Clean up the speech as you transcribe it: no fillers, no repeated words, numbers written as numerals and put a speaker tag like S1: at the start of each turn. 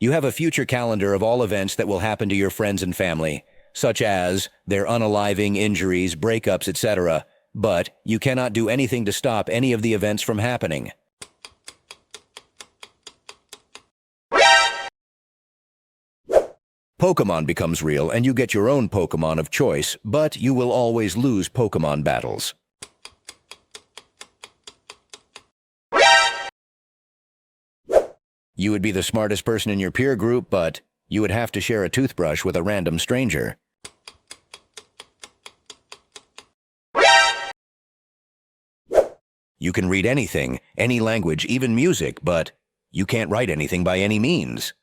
S1: You have a future calendar of all events that will happen to your friends and family, such as their unaliving, injuries, breakups, etc., but you cannot do anything to stop any of the events from happening. Pokemon becomes real and you get your own Pokemon of choice, but you will always lose Pokemon battles. You would be the smartest person in your peer group, but you would have to share a toothbrush with a random stranger. You can read anything, any language, even music, but you can't write anything by any means.